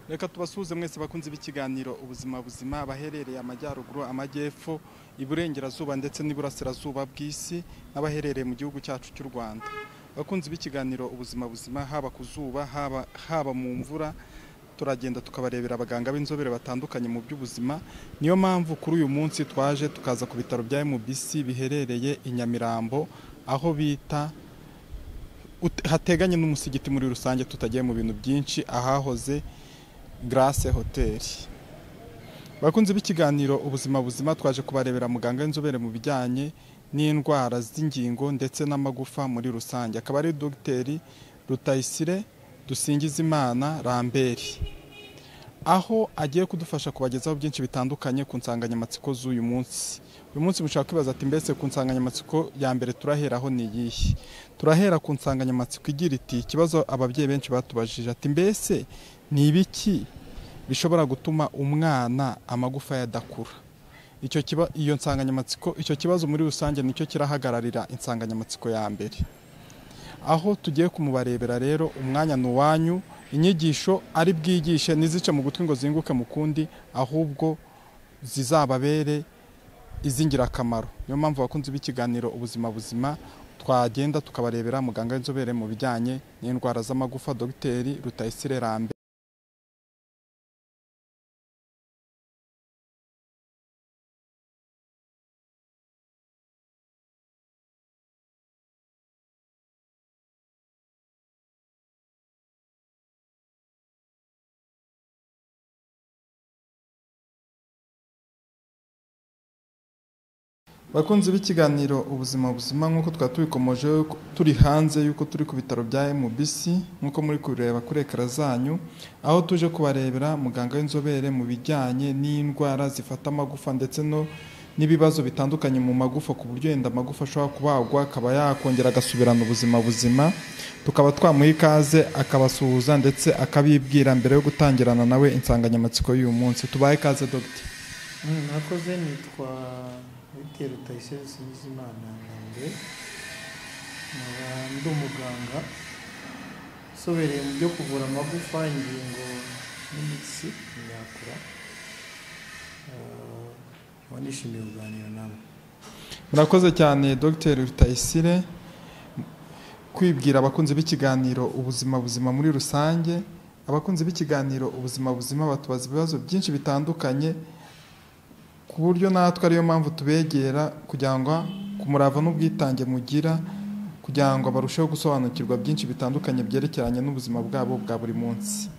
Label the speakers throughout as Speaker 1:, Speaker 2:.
Speaker 1: Reka tubasuhuze mwese bakunze b'ikiganiro ubuzima buzima abaherereye amajyaruguru amajyepfo iburengerazuba ndetse n'iburasirazuba bw'isi n'abaherereye mu gihugu cyacu cy'u Rwanda. Bakunze b'ikiganiro ubuzima buzima haba kuzuba haba mu mvura turagenda tukabarebera abaganga b'inzobere batandukanye mu by'ubuzima. Niyo mpamvu kuri uyu munsi twaje tukaza ku bitaro bya MBC biherereye i Nyamirambo aho bita hateganye n'umusigiti muri rusange, tutagiye mu bintu byinshi, ahahoze Grace Hotel. Bakunze b'ikiganiro ubuzima buzima twaje kubarebera muganga w'inzobere mu bijyanye n'indwara z'ingingo ndetse n'amagufa muri rusange, akaba ari Dr Rutayisire Dusingizimana Lambert, aho agiye kudufasha kubagezaho byinshi bitandukanye ku nsanganyamatsiko z'uyu munsi. Uyu munsi mushaka kwibaza ati mbese ku nsanganyamatsiko ya mbere turaheraho ni iyihe? Turahera ku nsanganyamatsiko igira iti ikibazo ababyeyi benshi batubajije ati mbese ni ibiki bishobora gutuma umwana amagufa yadakura? Iyo nsanganyamatsiko, icyo kibazo muri rusange nicyo kirahagararira insanganyamatsiko ya mbere, aho tugiye kumubarebera rero. Umwanya ni uwanyu, inyigisho ari bwigishe nizice mu gutwi ngo zinguke mu kundi, ahubwo zizababere iz'ingirakamaro. Niyo mpamvu bakunze b'ikiganiro ubuzima buzima twagenda tukabarebera muganga w'inzobere mu bijyanye n'indwara z'amagufa Dr Rutayisire Lambert. Bakunze b'ikiganiro ubuzima buzima, nk'uko twari tubikomoje turi hanze yuko turi ku bitaro bya MBC, nk'uko muri kureba kuri ekara zanyu, aho tuje kubarebera muganga w'inzobere mu bijyanye n'indwara zifata amagufa ndetse n'ibibazo bitandukanye mu magufa, ku buryo yenda amagufa ashobora kubagwa akaba yakongera agasubirana ubuzima buzima. Tukaba twamuha ikaze akabasuhuza ndetse akabibwira mbere yo gutangirana nawe insanganyamatsiko y'uyu munsi. Tubaye ikaze Dr.
Speaker 2: Nakoze nitwa Dr Rutayisire Dusingizimana Lambert, ndi umuganga usobereye mu byo kuvura amagufa, ingingo n'imitsi imyakura. Nishimiye kuganira nawe.
Speaker 1: Murakoze cyane Dr Rutayisire kwibwira abakunzi b'ikiganiro ubuzima buzima muri rusange. Abakunzi b'ikiganiro ubuzima buzima batubaza ibibazo byinshi bitandukanye, ku buryo natwe ariyo mpamvu tubegera kugira ngo kumurava n'ubwitange mugira, kugira ngo barusheho gusobanukirwa byinshi bitandukanye byerekeranye n'ubuzima bwabo bwa buri munsi.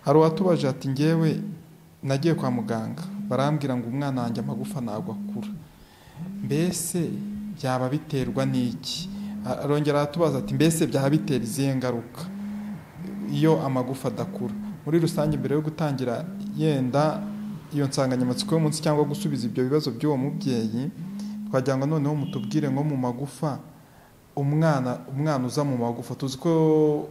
Speaker 1: Hari uwatubaje ati ngewe nagiye kwa muganga barambwira ngo umwana wanjye amagufa ntabwo akura, mbese byaba biterwa n'iki? Arongera atubaza ati mbese byaba bitera izihe ngaruka iyo amagufa adakura? Muri rusange mbere yo gutangira yenda iyo nsanganyamatsiko y'umunsi cyangwa gusubiza ibyo bibazo by'uwo mubyeyi, twagira ngo noneho mutubwire nko mu magufa, umwana uza mu magufa, tuzi ko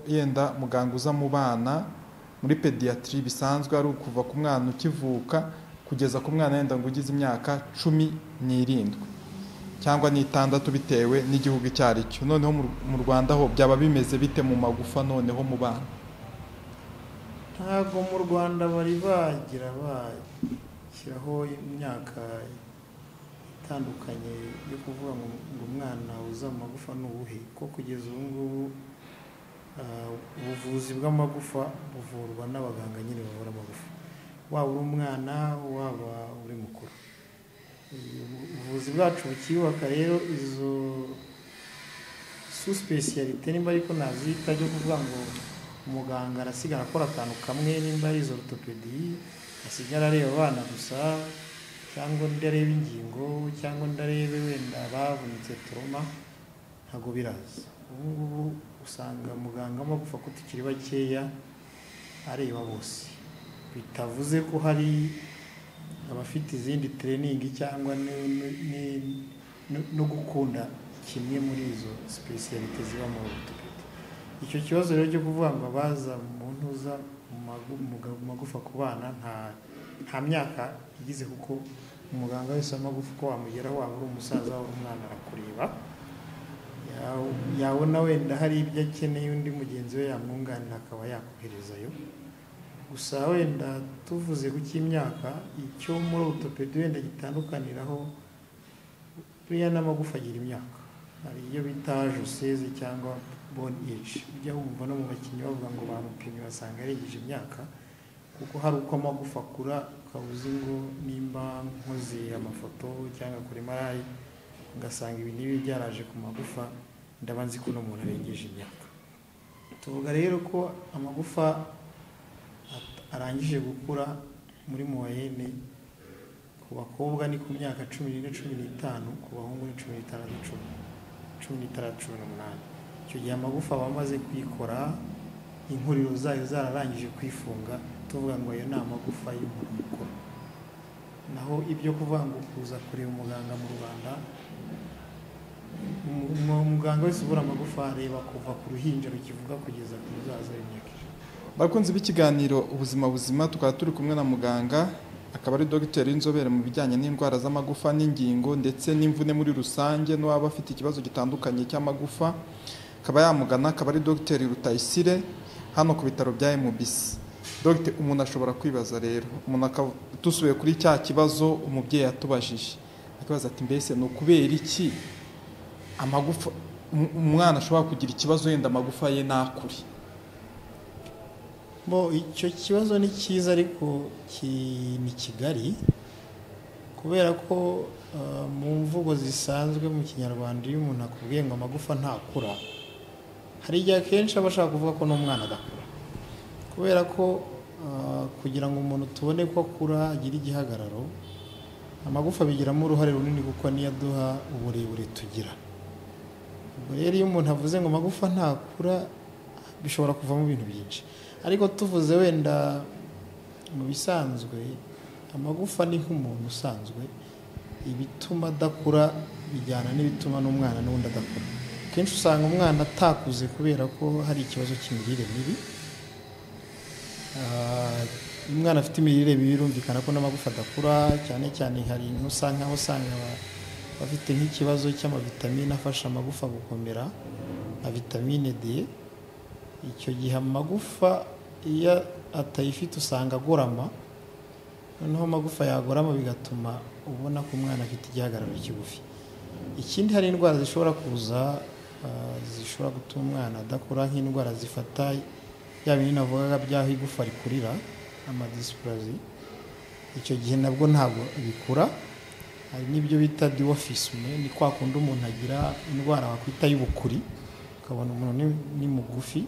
Speaker 1: yenda muganga uza mu bana muri pediatri bisanzwe ari ukuva ku mwana ukivuka kugeza ku mwana yenda ngo ugize imyaka 17 cyangwa n'itandatu bitewe n'igihugu icyo ari cyo. Noneho mu Rwanda ho byaba bimeze bite mu magufa noneho mu bana?
Speaker 2: Ntabwo mu Rwanda bari bagira bashyiraho imyaka itandukanye yo kuvuga ngo umwana uza mu magufa ni uwuhe, ko kugeza ubu ngubu ubuvuzi bw'amagufa buvurwa n'abaganga nyine bavura amagufa, waba uri umwana waba uri mukuru. Ubuvuzi bwacu bukiyubaka rero izo specialite nimba ariko nazita byo kuvuga ngo umuganga arasigara akora akantu kamwe, nimba ari izo orthopedi asigara areba abana gusa, cyangwa ndareba ingingo, cyangwa ndarebe wenda bavunitse trauma, ntago biraza. Ubu ngubu usanga muganga w'amagufa ko tukiri bakeya areba bose, bitavuze ko hari abafite izindi training cyangwa no gukunda kimwe muri izo specialite ziba mu orthopedi. Icyo kibazo rero cyo kuvuga ngo abaza mu ntuza mu magufa ku bana nta myaka igize, kuko umuganga wese w'amagufa ko wamugeraho waba uri umusaza waba umwana arakureba, yabona wenda hari ibyo akeneye undi mugenzi we yamwunganira akaba yakoherezayo. gusa wenda tuvuze ku cy'imyaka icyo muri orthopedi wenda gitandukaniraho buriya n'amagufa agira imyaka, hari iyo bita joseze cyangwa bone age, ujya wumva no mu bakinnyi bavuga ngo bamupimye basanga yarengeje imyaka, kuko hari uko amagufa akura ukabuze ngo nimba nkoze amafoto cyangwa kuri MRI ugasanga ibi n'ibi byaraje ku magufa, ndaba nzi ko uno muntu arengeje imyaka. Tuvuga rero ko amagufa arangije gukura muri moyenne ku bakobwa ni ku myaka 14-15, ku bahungu ni 16-18. Icyo gihe amagufa aba amaze kwikora, inkuriro zayo zararangije kwifunga, tuvuga ngo ayo ni amagufa y'umuntu mukuru. Naho ibyo kuvuga ngo kuza kureba umuganga mu Rwanda, umuganga wese ubura amagufa areba kuva ku ruhinja rukivuga kugeza ku muzaza w'imyaka ijana.
Speaker 1: Bakunzi b'ikiganiro ubuzima buzima, tukaba turi kumwe na muganga, akaba ari dogiteri w'inzobere mu bijyanye n'indwara z'amagufa n'ingingo ndetse n'imvune muri rusange, n'uwaba afite ikibazo gitandukanye cy'amagufa akaba yamugana, akaba ari dogiteri Rutayisire hano ku bitaro bya MBC. Dogiteri, umuntu ashobora kwibaza rero, umuntu dusubiye kuri cya kibazo umubyeyi yatubajije, akabaza ati mbese ni ukubera iki amagufa umwana ashobora kugira ikibazo yenda amagufa ye nakuri?
Speaker 2: Icyo kibazo ni cyiza ariko ni kigari, kubera ko mu mvugo zisanzwe mu Kinyarwanda iyo umuntu akubwiye ngo amagufa ntakura, hari igihe akenshi aba ashaka kuvuga ko n'umwana adakura, kubera ko kugira ngo umuntu tubone ko akura agira igihagararo, amagufa bigiramo uruhare runini kuko niyo aduha uburebure tugira. Ubwo rero iyo umuntu avuze ngo amagufa ntakura bishobora kuvamo ibintu byinshi, ariko tuvuze wenda mu bisanzwe amagufa ni nk'umuntu usanzwe, ibituma adakura bijyana n'ibituma n'umwana n'undi adakura. Kenshi usanga umwana atakuze kubera ko hari ikibazo cy'imirire mibi. Umwana afite imirire mibi birumvikana ko n'amagufa adakura, cyane cyane hari usanga bafite nk'ikibazo cy'amavitamine afasha amagufa gukomera, nka vitamine D. Icyo gihe amagufa iyo atayifite usanga agorama, noneho amagufa yagorama bigatuma ubona ko umwana afite igihagararo kigufi. Ikindi, hari indwara zishobora kuza zishobora gutuma umwana adakura, nk'indwara zifata ya bintu navugaga by'aho igufa rikurira, amadysplasie. Icyo gihe nabwo ntabwo bikura. Hari n'ibyo bita dwarfisme, ni kwa kundi umuntu agira indwara wakwita y'ubukuri, ukabona umuntu ni mugufi.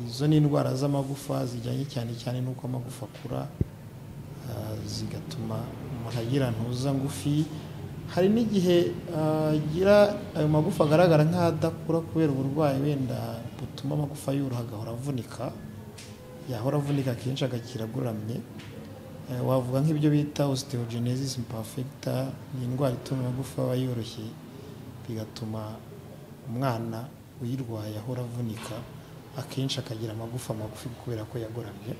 Speaker 2: Izo ni indwara z'amagufa zijyanye cyane n'uko amagufa akura, zigatuma umuntu agira ntuza ngufi. Hari n'igihe agira ayo magufa agaragara nk'adakura kubera uburwayi wenda butuma amagufa yoroha agahora avunika, yahora avunika kenshi agakira agoramye. Wavuga nk'ibyo bita osteogenesis imperfecta, ni indwara ituma amagufa aba yoroshye, bigatuma umwana uyirwaye ahora avunika, akenshi akagira amagufa magufi kubera ko yagoramye.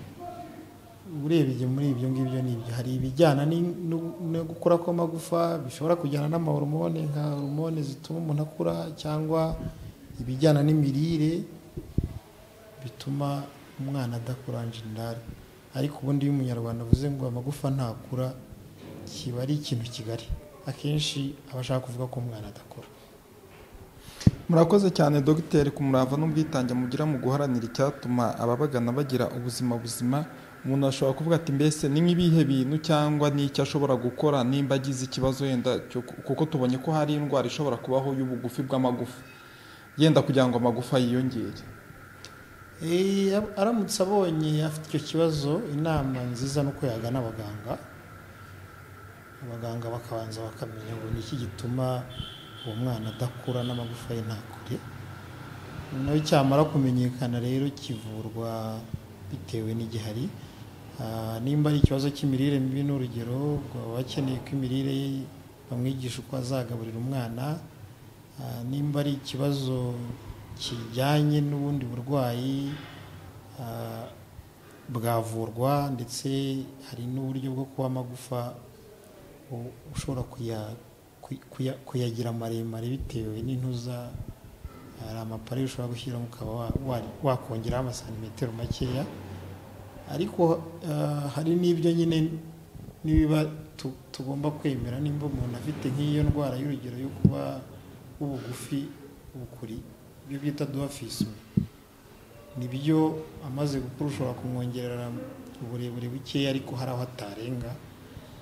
Speaker 2: Urebye muri ibyo ngibyo n'ibyo, hari ibijyana no gukura kw'amagufa bishobora kujyana n'amahormone, nka hormone zituma umuntu akura, cyangwa ibijyana n'imirire bituma umwana adakura en general. Ariko ubundi iyo umunyarwanda avuze ngo amagufa ntakura, kiba ari ikintu kigari, akenshi aba ashaka kuvuga ko umwana adakura.
Speaker 1: Murakoze cyane dogiteri ku murava n'ubwitange mugira mu guharanira icyatuma ababagana bagira ubuzima buzima. Umuntu ashobora kuvuga ati mbese ni nk'ibihe bintu cyangwa n'icyo ashobora gukora nimba agize ikibazo yenda, kuko tubonye ko hari indwara ishobora kubaho y'ubugufi bw'amagufa, yenda kugira ngo amagufa yiyongere.
Speaker 2: Aramutse abonye afite icyo kibazo, inama nziza nuko yagana abaganga bakabanza bakamenya ngo ni iki gituma uwo mwana adakura n'amagufa ye ntakure. Noneho cyamara kumenyekana rero kivurwa bitewe n'igihari. Nimba ari ikibazo cy'imirire mibi n'urugero, baba bakeneye ko imirire ye bamwigisha uko azagaburira umwana. Nimba ari ikibazo kijyanye n'ubundi burwayi bwavurwa, ndetse hari n'uburyo bwo kuba amagufa ushobora kuyagira maremare bitewe n'intuza. Hari amapare ushobora gushyiramo ukaba wakongeraho amasantimetero makeya. ariko hari n'ibyo nyine nibiba tugomba kwemera nimba umuntu afite nk'iyo ndwara y'urugero yo kuba ubugufi ubukuri ibyo byita dwarfism nibyo amaze gukura ushobora kumwongerera uburebure bukeya ariko hari aho atarenga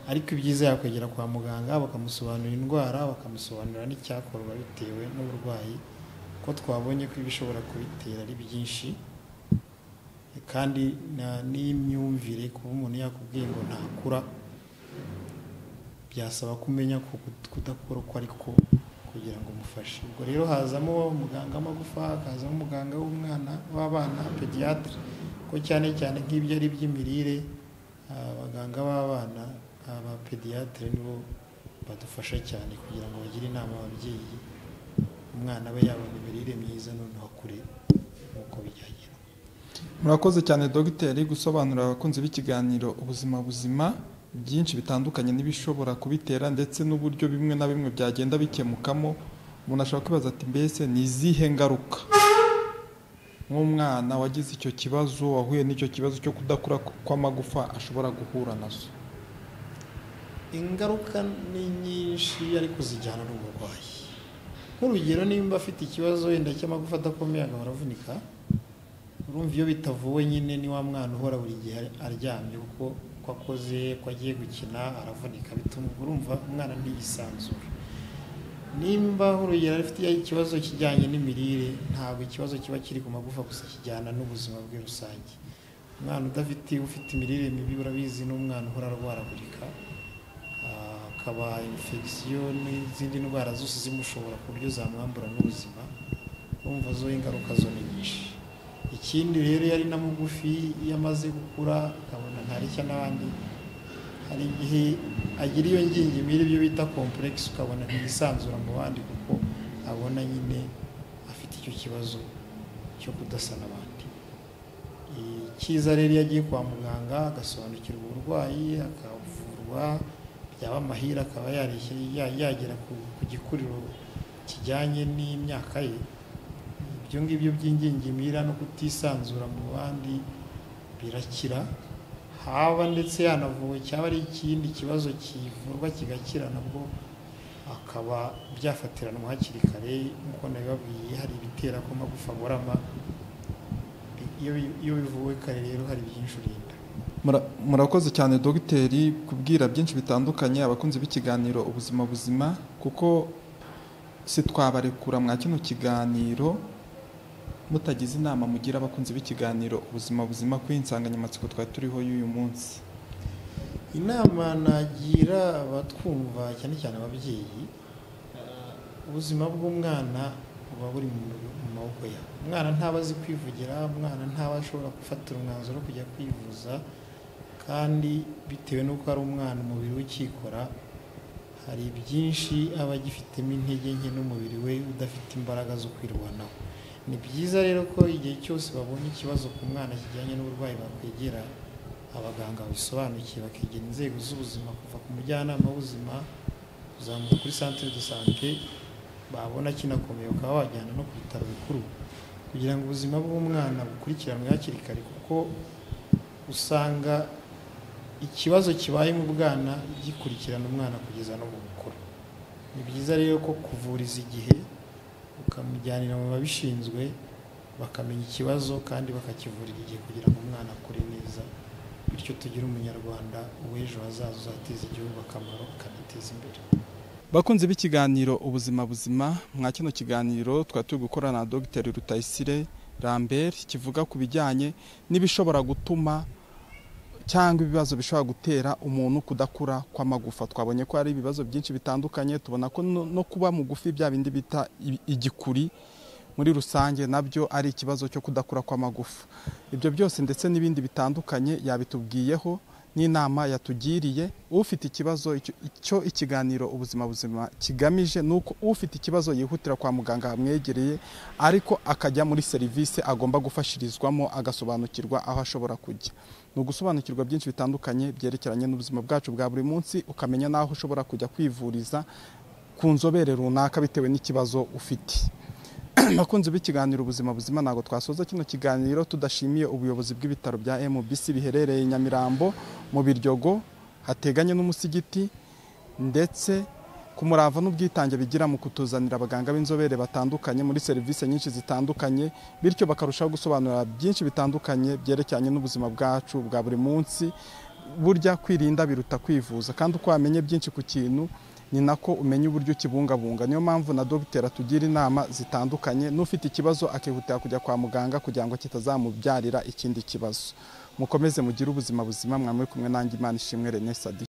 Speaker 2: ariko ibyiza yakwegera kwa muganga bakamusobanurira indwara bakamusobanurira n'icyakorwa bitewe n'uburwayi ko twabonye ko ibishobora kubitera ari byinshi kandi n'imyumvire kuba umuntu yakubwiye ngo ntakura byasaba kumenya ko kudakora uko ariko kugira ngo umufashe. Ubwo rero hazamo umuganga w'amagufa, hakazamo umuganga w'abana pediatre, ko cyane cyane nk'ibyo ari iby'imirire abaganga b'abana aba pediatre nibo badufasha cyane kugira ngo bagire inama ababyeyi umwana we yabona imirire myiza noneho akure nk'uko bijyanye.
Speaker 1: Murakoze cyane dogiteri gusobanurira abakunzi b'ikiganiro ubuzima buzima byinshi bitandukanye n'ibishobora kubitera ndetse n'uburyo bimwe na bimwe byagenda bikemukamo. Umuntu ashobora kwibaza ati mbese ni izihe ngaruka nk'umwana wagize icyo kibazo wahuye n'icyo kibazo cyo kudakura kw'amagufa ashobora guhura nazo?
Speaker 2: Ingaruka ni nyinshi ariko zijyana n'uburwayi. Nk'urugero nimba afite ikibazo wenda cy'amagufa adakomeye agahora avunika, urumva iyo bitavuwe nyine ni wa mwana uhora buri gihe aryamye kuko ko akoze ko agiye gukina aravunika, bituma urumva umwana ntiyisanzura. Nimba urugero afite ikibazo kijyanye n'imirire, ntabwo ikibazo kiba kiri ku magufa gusa, kijyana n'ubuzima bwe rusange. Umwana ufite imirire mibi urabizi n'umwana uhora arwaragurika, akaba infection n'izindi ndwara zose zimushobora ku buryo zamwambura n'ubuzima, urumva zo ingaruka zo ni nyinshi. Ikindi rero yari na mugufi yamaze gukura akabona ntareshya n'abandi, hari igihe agira iyo ngingimira ibyo bita complex, ukabona ntiyisanzura mu bandi kuko abona nyine afite icyo kibazo cyo kudasa n'abandi. Icyiza rero yagiye kwa muganga agasobanukirwa uburwayi akavurwa, byaba amahire akaba yagera ku gikuriro kijyanye n'imyaka ye, ibyo ngibyo by'ingingimira no kutisanzura mu bandi birakira. Haba ndetse yanavuwe cyaba ari ikindi kibazo kivurwa kigakira, nabwo akaba byafatiranwa hakiri kare. Nk'uko nabibabwiye hari ibitera ko amagufa agorama, iyo bivuwe kare rero hari byinshi urinda.
Speaker 1: Murakoze cyane dogiteri kubwira byinshi bitandukanye abakunzi b'ikiganiro ubuzima buzima, kuko si twabarekura mwa kino kiganiro mutagize inama mugira abakunzi b'ikiganiro ubuzima buzima ku insanganyamatsiko twari turiho y'uyu munsi.
Speaker 2: Inama nagira abatwumva cyane cyane ababyeyi, ubuzima bw'umwana buba buri mu maboko yawe. Umwana ntaba azi kwivugira, umwana ntaba ashobora gufatira umwanzuro wo kujya kwivuza, kandi bitewe n'uko ari umwana umubiri we ukikora, hari byinshi aba agifitemo intege nke n'umubiri we udafite imbaraga zo kwirwanaho. Ni byiza rero ko igihe cyose babonye ikibazo ku mwana kijyanye n'uburwayi bakwegera abaganga babisobanukiye, bakegera inzego z'ubuzima kuva ku mujyanama w'ubuzima kuzamuka kuri centre de santé, babona kinakomeye bakaba bajyana no ku bitaro bikuru kugira ngo ubuzima bw'umwana bukurikiranwe hakiri kare, kuko usanga ikibazo kibaye mu bwana gikurikirana umwana kugeza no mu bukuru. Ni byiza rero ko kuvuriza igihe ukamujyanira mu babishinzwe bakamenya ikibazo kandi bakakivurira igihe kugira ngo umwana akure neza, bityo tugire umunyarwanda w'ejo hazaza uzateza igihugu akamaro akanateza imbere.
Speaker 1: Bakunze b'ikiganiro ubuzima buzima, mwa kino kiganiro twari turi gukorana na Dr Rutayisire Lambert kivuga ku bijyanye n'ibishobora gutuma cyangwa ibibazo bishobora gutera umuntu kudakura kw'amagufa. Twabonye ko hari ibibazo byinshi bitandukanye, tubona ko no kuba mugufi bya bindi bita igikuri muri rusange nabyo ari ikibazo cyo kudakura kw'amagufa. Ibyo byose ndetse n'ibindi bitandukanye yabitubwiyeho n'inama yatugiriye. Ufite ikibazo icyo ikiganiro ubuzima buzima kigamije nuko ufite ikibazo yihutira kwa muganga amwegereye, ariko akajya muri serivisi agomba gufashirizwamo, agasobanukirwa aho ashobora kujya. Ni ugusobanukirwa byinshi bitandukanye byerekeranye n'ubuzima bwacu bwa buri munsi, ukamenya n'aho ushobora kujya kwivuriza ku nzobere runaka bitewe n'ikibazo ufite. bakunze b'ikiganiro ubuzima buzima, ntabwo twasoza kino kiganiro tudashimiye ubuyobozi bw'ibitaro bya MBC biherereye Nyamirambo mu Biryogo hateganye n'umusigiti, ndetse ku murava n'ubwitange bigira mu kutuzanira abaganga b'inzobere batandukanye muri serivisi nyinshi zitandukanye, bityo bakarushaho gusobanura byinshi bitandukanye byerekeranye n'ubuzima bwacu bwa buri munsi. Burya kwirinda biruta kwivuza, kandi uko wamenye byinshi ku kintu ni nako umenya uburyo ukibungabunga. Niyo mpamvu na dogiteri atugira inama zitandukanye, n'ufite ikibazo akihutira kujya kwa muganga kugira ngo kitazamubyarira ikindi kibazo. Mukomeze mugire ubuzima buzima, mwamuri kumwe nanjye Imana ishimwe René Sadi.